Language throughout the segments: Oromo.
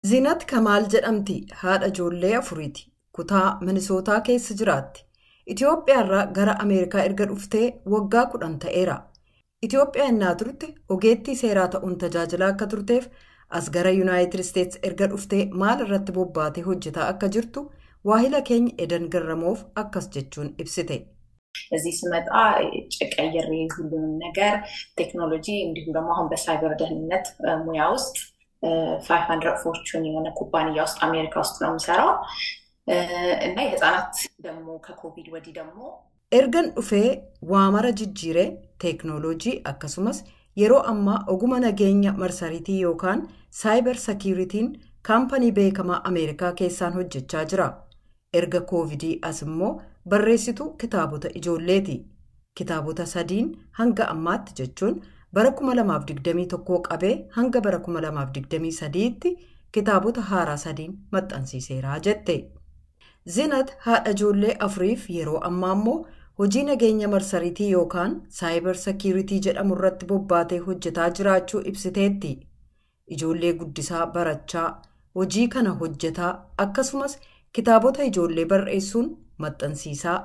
Zinat Kamaal jedhamti haadha ijoollee afuriiti. Kutaa Minisootaa keessa jiraatti. Itoophiyaarraa gara Ameerikaa erga dhuftee waggaa 10 ta'eera. Itoophiyaa innaa turte ogeettii seeraa ta'uun tajaajilaa akka turteef as gara Yuunaayitid Isteets erga dhuftee maal irratti bobbaatee hojjetaa akka jirtu waahila keenya Edan Garramoof akkas jechuun ibsite. እዚህ ስመጣ ጨቀየሬ ሁሉንም ነገር ቴክኖሎጂ እንዲሁም ደግሞ አሁን በሳይበር ደህንነት ሙያ ውስጥ 500 ፎርቹን የሆነ ኩባንያ ውስጥ አሜሪካ ውስጥ ነው የምሰራው እና የህፃናት ደግሞ ከኮቪድ ወዲህ ደግሞ ኤርገን ዱፌ ዋማራ ጅጅሬ ቴክኖሎጂ አከሱመስ የሮ አማ ኦጉማ ነገኛ መርሰሪቲ ዮካን ሳይበር ሴኩሪቲን ካምፓኒ ቤከማ አሜሪካ ኬሳን ሆጀቻ ጅራ ኤርገ ኮቪድ አስሞ barreessitu kitaabota ijoolleeti. Kitaabota sadiin hanga ammaatti jechuun bara 2021 qabee hanga bara 2023tti kitaabota haaraa sadiin maxxansiiseera jette. Zinat haadha ijoollee afuriif yeroo ammaa immoo hojii nageenya marsariitii yookaan saayibar sekiuritii jedhamu irratti bobbaatee hojjetaa jiraachuu ibsiteetti. Ijoollee guddisaa barachaa hojii kana hojjetaa akkasumas kitaabota ijoollee barreessuun maxxansiisaa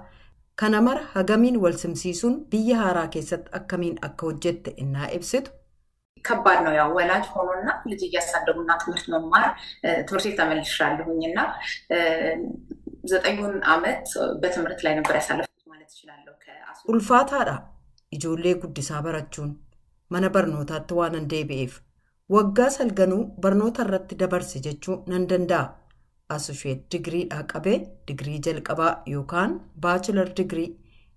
kana mara hagamiin wal simsiisuun biyya haaraa keessatti akkamiin akka hojjette innaa ibsitu. ከባድ ነው ያው ወላጅ ሆኖና ልጅ እያሳደጉና ትምህርት መማር ትምህርት ተመልሻለሁኝና 9 ዓመት በትምህርት ላይ ነበር ያሳለፍኩት ማለት ይችላል ulfaataadha ijoollee guddisaa barachuun mana barnootaatti waan deebi'eef waggaa salganuu barnoota irratti dabarse jechuu nan danda'a. Associate degree qabee degree jalqabaa yookaan bachelor degree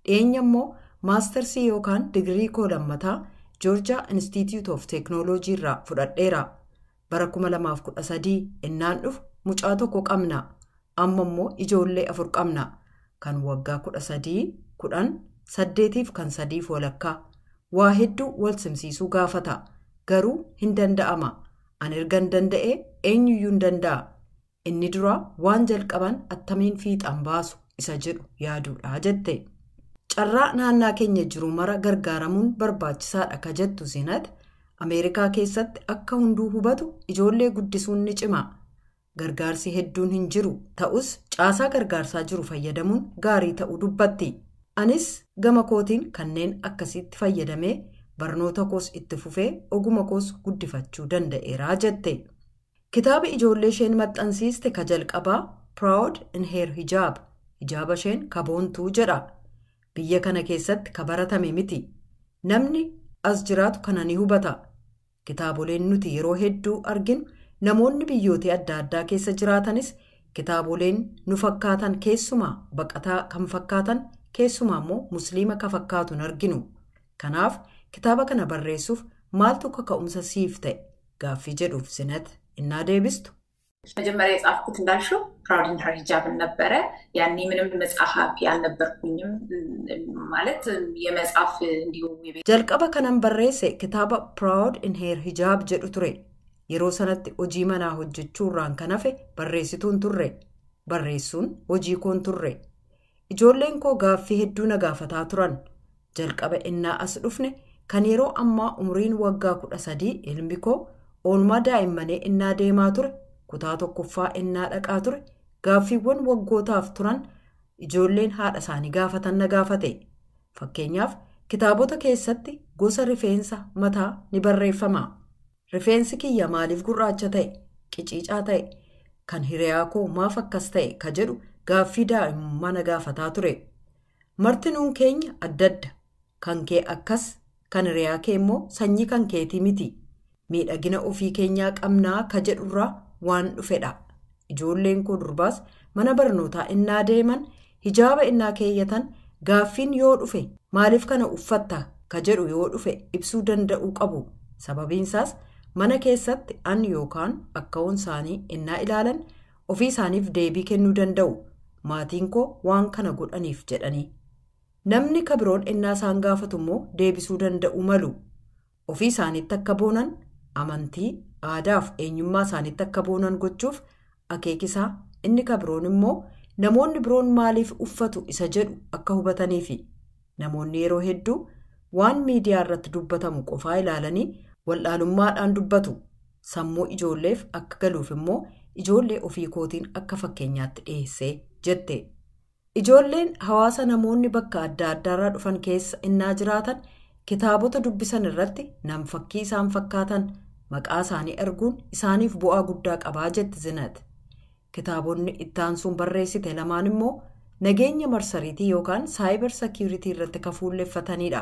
dhiyeenya immoo maastersii yookaan degree koodammataa Georgia Institute of Technology irraa fudhadheera. Bara 2013 innaan dhufu mucaa tokko qabna. Amma immoo ijoollee 4 qabna. Kan waggaa 13, 10, 8 fi kan 3 walakkaa. Waa hedduu wal simsiisuu gaafata. Garuu hin danda'ama. An ergan danda'ee eenyuyyuu hin danda'a. Inni dura waan jalqaban attamiin fiixan baasu isa jedhu yaaduudha jette. Carraa naannaa keenya jiru mara gargaaramuun barbaachisaadha ka jettu Zinat Ameerikaa keessatti akka hunduu hubatu ijoollee guddisuun ni cima. Gargaarsi hedduun hin jiru ta'us caasaa gargaarsaa jiru fayyadamuun gaarii ta'uu dubbatti. Anis gama kootiin kanneen akkasitti fayyadamee barnoota koos itti fufee oguma koos guddifachuu danda'eera jette. Kitaaba ijoollee isheen maxxansiiste ka jalqabaa Proud in Her Hijab hijaaba isheen kaboontuu jedha. Biyya kana keessatti ka baratame miti. Namni as jiraatu kana ni hubata. Kitaaboleen nuti yeroo hedduu arginu namoonni biyyoota adda addaa keessa jiraatanis kitaaboleen nu fakkaatan keessumaa baqataa kan fakkaatan keessumaa immoo musliima ka fakkaatuun arginu. Kanaaf kitaaba kana barreessuuf maaltu kaka'umsa siif ta'e gaaffii jedhuuf Zinat innaa deebistu. መጀመሪያ የጻፍኩት እንዳልሽው ፕራውድ ኢን ሄር ሂጃብ ነበረ ያኔ ምንም መጽሐፍ ያልነበርኩኝም ማለት የመጽሐፍ እንዲሁ jalqaba kanan barreesse kitaaba Proud in Her Hijab jedhu ture. Yeroo sanatti hojii manaa hojjechuurraan kan hafe barreessituun turre. Barreessuun hojii koon turre. Ijoolleen koo gaaffii hedduu na gaafataa turan. Jalqaba innaa as dhufne kan yeroo ammaa umriin waggaa 13 ilmi koo oolmaa daa'immanii innaa deemaa ture. Kutaa tokkoffaa innaa dhaqaa ture gaaffiiwwan waggootaaf turan ijoolleen haadha isaanii gaafatan na gaafate. Fakkeenyaaf kitaabota keessatti gosa rifeensa mataa ni barreeffama. Rifeensi kiyya maaliif gurraacha ta'e, qiciicaa ta'e, kan hiriyaa koo maaf akkas ta'e ka jedhu gaaffii daa'imummaa na gaafataa ture. Martinuun keenya adda adda. Kan kee akkas, kan hiriyaa kee immoo sanyii kan keetii miti. Miidhagina ofii keenyaa qabnaa ka jedhurraa waan dhufedha. Ijoolleen koo durbaas mana barnootaa innaa deeman hijaaba innaa keeyyatan gaaffiin yoo dhufe maaliif kana uffatta ka jedhu yoo dhufe ibsuu danda'uu qabu. Sababiinsaas mana keessatti an yookaan akkaawwan isaanii innaa ilaalan ofii isaaniif deebii kennuu danda'u. Maatiin koo waan kana godhaniif jedhanii. Namni ka biroon innaa isaan gaafatu immoo deebisuu danda'u malu. Ofii isaaniitti akka boonan amantii aadaaf eenyummaa isaaniitti akka boonan gochuuf akeekisaa inni ka biroon immoo namoonni biroon maaliif uffatu isa jedhu akka hubataniifi. Namoonni yeroo hedduu waan miidiyaa irratti dubbatamu qofaa ilaalanii wal'aalummaadhaan dubbatu. sammuu ijoolleef akka galuuf immoo ijoollee ofii kootiin akka fakkeenyaatti dhiyeessee jette. Ijoolleen hawaasa namoonni bakka adda addaarraa dhufan keessa innaa jiraatan kitaabota dubbisan irratti nam fakkii isaan fakkaatan maqaa isaanii arguun isaaniif bu'aa guddaa qabaa jette Zinat. Kitaabonni ittaansuun barreessite lamaan immoo nageenya marsariitii yookaan saayibar seekiyuritii irratti kan fuulleeffatanidha.